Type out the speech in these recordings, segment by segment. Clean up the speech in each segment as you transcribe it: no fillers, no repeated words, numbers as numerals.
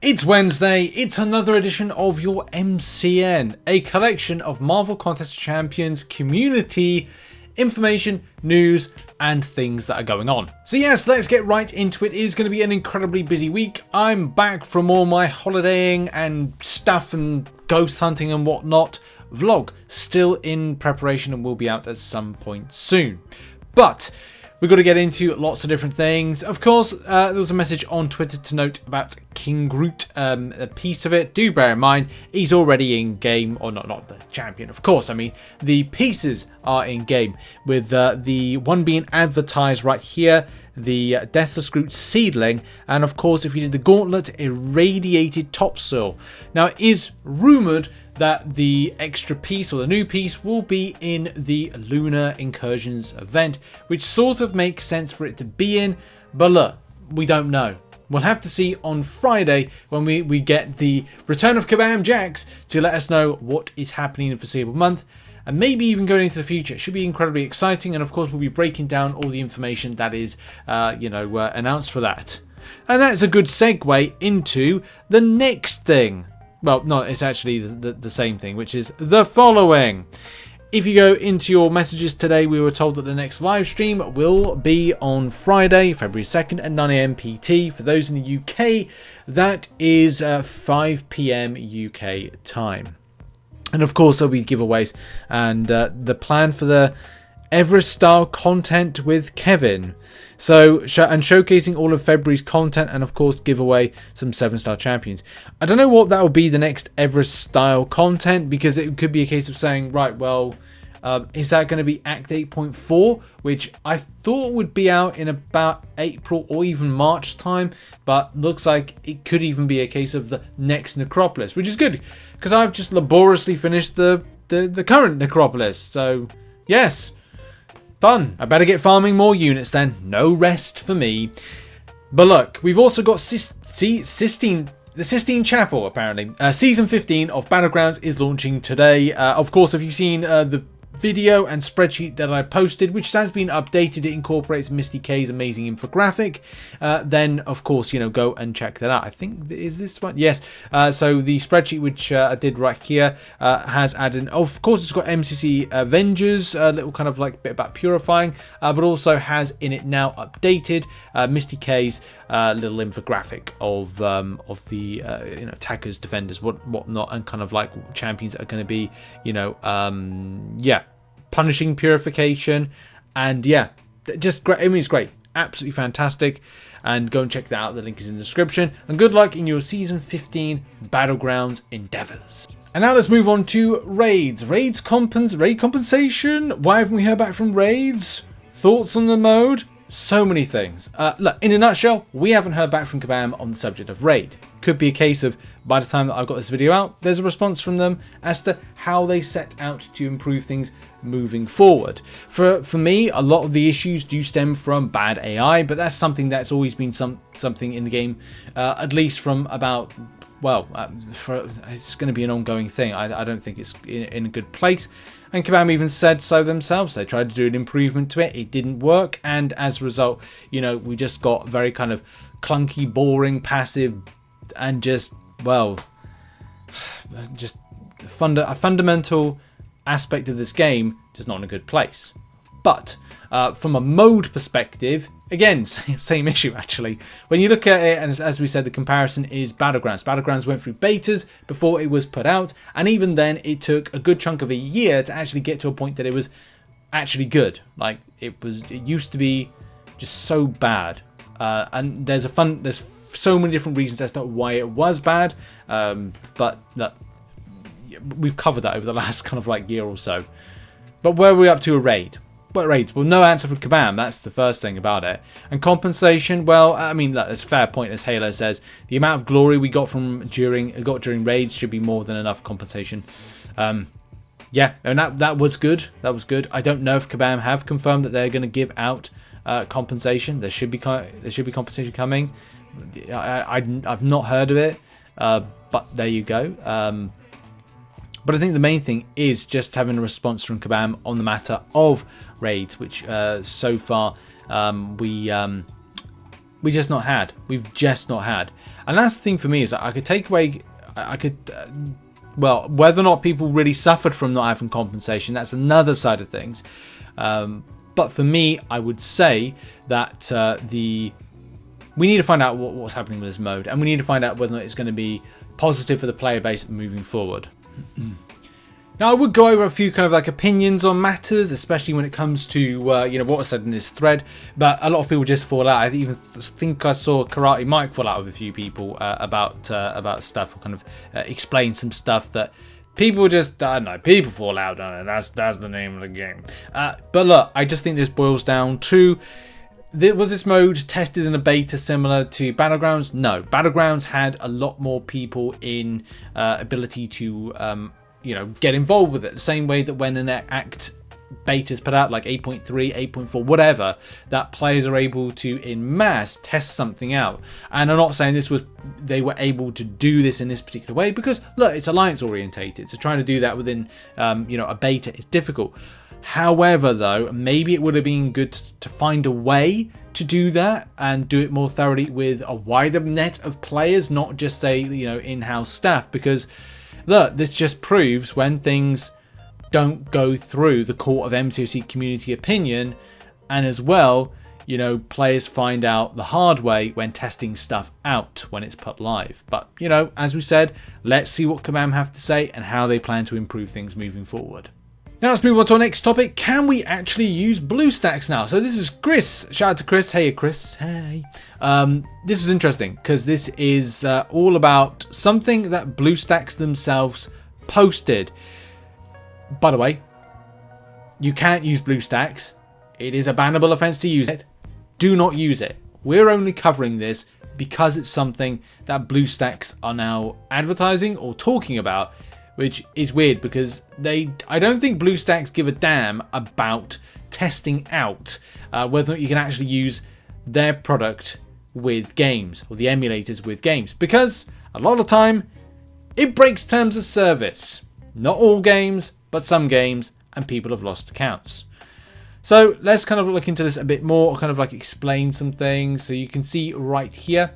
It's Wednesday, it's another edition of your MCN, a collection of Marvel Contest Champions community information, news, and things that are going on. So yes, let's get right into it. It is going to be an incredibly busy week. I'm back from all my holidaying and stuff and ghost hunting and whatnot. Vlog still in preparation and will be out at some point soon. But we've got to get into lots of different things. Of course, there was a message on Twitter to note about King Groot, a piece of it. Do bear in mind, he's already in game, or not the champion, of course. I mean, the pieces are in game, with the one being advertised right here, the Deathless Groot seedling, and of course, if you did the Gauntlet, irradiated topsoil. Now, it is rumoured that the extra piece or the new piece will be in the Lunar Incursions event, which sort of makes sense for it to be in, but look, we don't know. We'll have to see on Friday when we get the return of Kabam Jax to let us know what is happening in the foreseeable month, and maybe even going into the future. It should be incredibly exciting, and of course we'll be breaking down all the information that is announced for that. And that's a good segue into the next thing. Well, no, it's actually the same thing, which is the following. If you go into your messages today, we were told that the next live stream will be on Friday, February 2nd at 9 AM PT. For those in the UK, that is 5 PM UK time. And of course, there'll be giveaways and the plan for the Everest style content with Kevin. So, and showcasing all of February's content, and of course give away some 7-star champions. I don't know what that will be, the next Everest style content, because it could be a case of saying, right, well, is that going to be Act 8.4, which I thought would be out in about April or even March time, but looks like it could even be a case of the next Necropolis, which is good, because I've just laboriously finished the current Necropolis, so yes. Fun. I better get farming more units then. No rest for me. But look, we've also got the Sistine Chapel, apparently. Season 15 of Battlegrounds is launching today. Of course, if you've seen the video and spreadsheet that I posted, which has been updated, it incorporates Misty K's amazing infographic, then of course, go and check that out. I think, is this one? Yes. So the spreadsheet, which I did right here, has added, of course, it's got MCC Avengers, a little kind of like bit about purifying, but also has in it now updated Misty K's little infographic of the attackers, defenders, whatnot, and kind of like champions that are going to be, punishing purification, and just great. I mean, it's great, absolutely fantastic, and go and check that out. The link is in the description, and good luck in your season 15 Battlegrounds endeavors. And now let's move on to raids. Raid compensation. Why haven't we heard back from raids? Thoughts on the mode? So many things. Look, in a nutshell, we haven't heard back from Kabam on the subject of raid. Could be a case of, by the time that I've got this video out, there's a response from them as to how they set out to improve things moving forward. For me, a lot of the issues do stem from bad AI, but that's something that's always been something in the game, at least from about, it's going to be an ongoing thing. I don't think it's in a good place. And Kabam even said so themselves. They tried to do an improvement to it. It didn't work. And as a result, we just got very kind of clunky, boring, passive, and just, a fundamental aspect of this game just not in a good place. But from a mode perspective, again, same issue actually. When you look at it, and as we said, the comparison is Battlegrounds. Battlegrounds went through betas before it was put out, and even then it took a good chunk of a year to actually get to a point that it was actually good. Like it used to be just so bad, and there's so many different reasons as to why it was bad, but look, we've covered that over the last kind of like year or so. But where are we up to a raid? What raids? Well, no answer from Kabam. That's the first thing about it. And compensation, well, I mean, look, that's a fair point. As Halo says, the amount of glory we got during raids should be more than enough compensation. Yeah, and that was good. That was good. I don't know if Kabam have confirmed that they're going to give out compensation. There should be compensation coming. I've not heard of it, but there you go. But I think the main thing is just having a response from Kabam on the matter of raids, which so far we We've just not had. And that's the thing for me, is that I could take away, well, whether or not people really suffered from not having compensation, that's another side of things. But for me, I would say that we need to find out what's happening with this mode, and we need to find out whether or not it's going to be positive for the player base moving forward. Now, I would go over a few kind of like opinions on matters, especially when it comes to you know, what was said in this thread. But a lot of people just fall out. I even think I saw Karate Mike fall out with a few people about stuff, or kind of explain some stuff that people just, I don't know, people fall out on it. That's the name of the game. But look, I just think this boils down to, was this mode tested in a beta similar to Battlegrounds? No, Battlegrounds had a lot more people in ability to you know, get involved with it, the same way that when an act beta is put out, like 8.3, 8.4, whatever, that players are able to in mass test something out. And I'm not saying they were able to do this in this particular way, because look, it's alliance orientated, so trying to do that within you know, a beta is difficult. However, though, maybe it would have been good to find a way to do that and do it more thoroughly with a wider net of players, not just say, you know, in-house staff, because look, this just proves when things don't go through the court of MCOC community opinion, and as well, you know, players find out the hard way when testing stuff out when it's put live. But, you know, as we said, let's see what Kabam have to say and how they plan to improve things moving forward. Now let's move on to our next topic. Can we actually use Bluestacks now? So this is Chris. Shout out to Chris. Hey, Chris. Hey. This was interesting because this is all about something that Bluestacks themselves posted. By the way, you can't use Bluestacks. It is a bannable offense to use it. Do not use it. We're only covering this because it's something that Bluestacks are now advertising or talking about, which is weird because I don't think Bluestacks give a damn about testing out whether you can actually use their product with games, or the emulators with games, because a lot of the time it breaks terms of service. Not all games, but some games, and people have lost accounts. So let's kind of look into this a bit more, kind of like explain some things. So you can see right here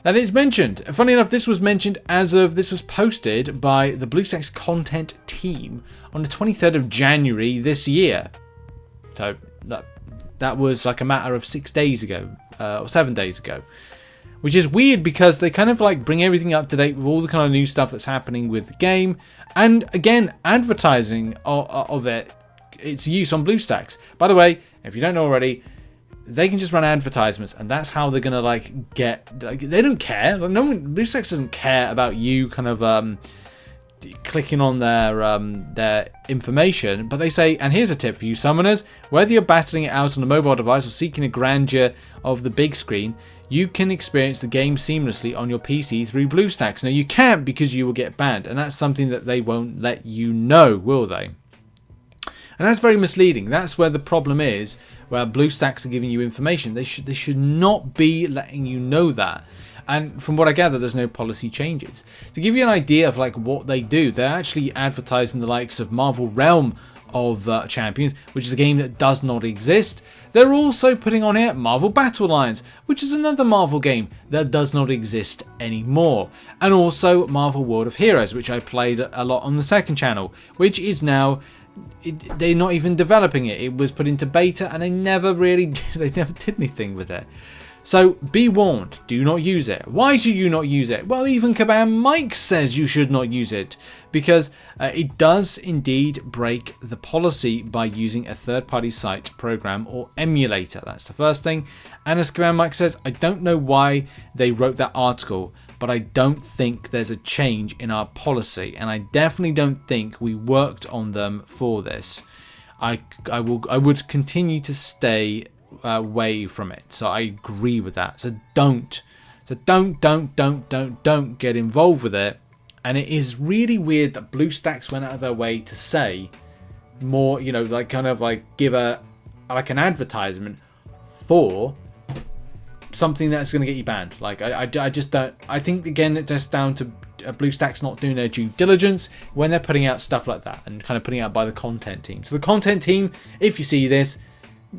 that it's mentioned. Funny enough, this was mentioned this was posted by the Bluestacks content team on the 23rd of January this year. So that was like a matter of 6 days ago, or 7 days ago. Which is weird because they kind of like bring everything up to date with all the kind of new stuff that's happening with the game. And again, advertising of its use on Bluestacks. By the way, if you don't know already, they can just run advertisements, and that's how they're gonna like get. Like, they don't care. Like, no one, Bluestacks doesn't care about you kind of clicking on their information. But they say, and here's a tip for you summoners: whether you're battling it out on a mobile device or seeking a grandeur of the big screen, you can experience the game seamlessly on your PC through Bluestacks. Now you can't, because you will get banned, and that's something that they won't let you know, will they? And that's very misleading. That's where the problem is, where Bluestacks are giving you information. They should not be letting you know that. And from what I gather, there's no policy changes. To give you an idea of like what they do, they're actually advertising the likes of Marvel Realm of Champions, which is a game that does not exist. They're also putting on here Marvel Battle Alliance, which is another Marvel game that does not exist anymore. And also Marvel World of Heroes, which I played a lot on the second channel, which is now, they're not even developing it. It was put into beta and they never did anything with it. So be warned, do not use it. Why should you not use it? Well, even Kabam Mike says you should not use it, because it does indeed break the policy by using a third-party site, program, or emulator. That's the first thing. And as Kabam Mike says, I don't know why they wrote that article, but I don't think there's a change in our policy, and I definitely don't think we worked on them for this. I would continue to stay away from it. So I agree with that. So don't get involved with it. And it is really weird that Bluestacks went out of their way to say more, you know, like kind of like give an advertisement for something that's going to get you banned. Like I just don't. I think again it's just down to Bluestacks not doing their due diligence when they're putting out stuff like that, and kind of putting it out by the content team. So the content team, if you see this,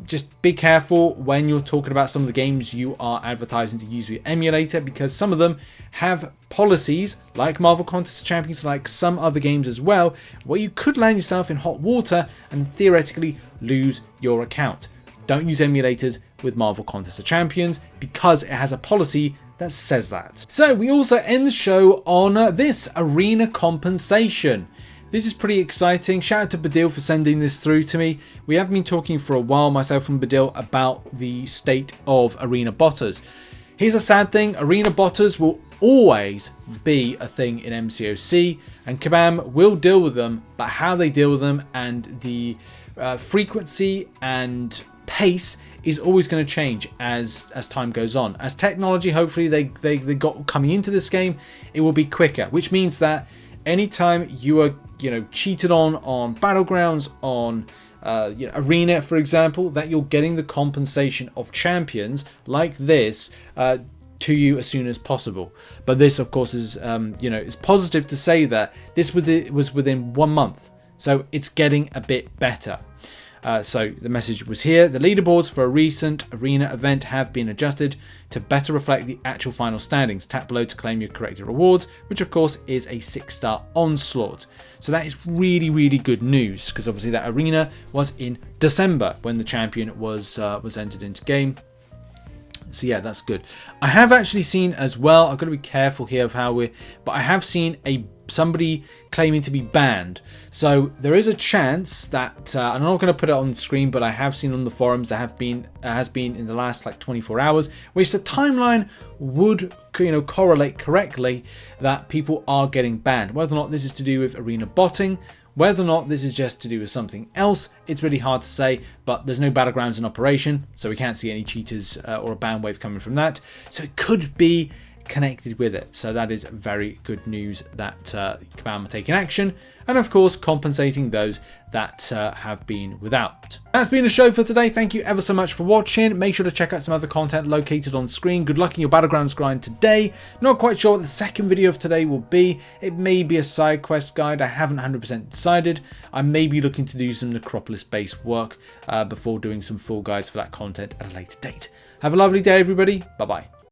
just be careful when you're talking about some of the games you are advertising to use with Emulator, because some of them have policies, like Marvel Contest of Champions, like some other games as well, where you could land yourself in hot water and theoretically lose your account. Don't use emulators with Marvel Contest of Champions because it has a policy that says that. So we also end the show on this arena compensation. This is pretty exciting. Shout out to Badil for sending this through to me. We have been talking for a while, myself and Badil, about the state of arena botters. Here's a sad thing. Arena botters will always be a thing in MCOC, and Kabam will deal with them, but how they deal with them and the frequency and pace is always going to change as time goes on. As technology, hopefully they got coming into this game, it will be quicker, which means that anytime you are cheated on Battlegrounds, on Arena, for example, that you're getting the compensation of champions like this to you as soon as possible. But this, of course, is is positive to say that this was within 1 month, so it's getting a bit better. So the message was here. The leaderboards for a recent arena event have been adjusted to better reflect the actual final standings. Tap below to claim your corrected rewards, which of course is a 6-star Onslaught. So that is really, really good news, because obviously that arena was in December when the champion was entered into game. So yeah, that's good. I have actually seen as well, I've got to be careful here of how but I have seen somebody claiming to be banned. So there is a chance that, and I'm not going to put it on the screen, but I have seen on the forums there has been in the last like 24 hours, which the timeline would correlate correctly that people are getting banned. Whether or not this is to do with arena botting, whether or not this is just to do with something else, it's really hard to say, but there's no Battlegrounds in operation, so we can't see any cheaters or a ban wave coming from that. So it could be connected with it. So that is very good news that Kabam are taking action, and of course compensating those that have been without. That's been the show for today. Thank you ever so much for watching. Make sure to check out some other content located on screen. Good luck in your Battlegrounds grind today. Not quite sure what the second video of today will be. It may be a side quest guide. I haven't 100% decided. I may be looking to do some Necropolis based work before doing some full guides for that content at a later date. Have a lovely day, everybody. Bye bye.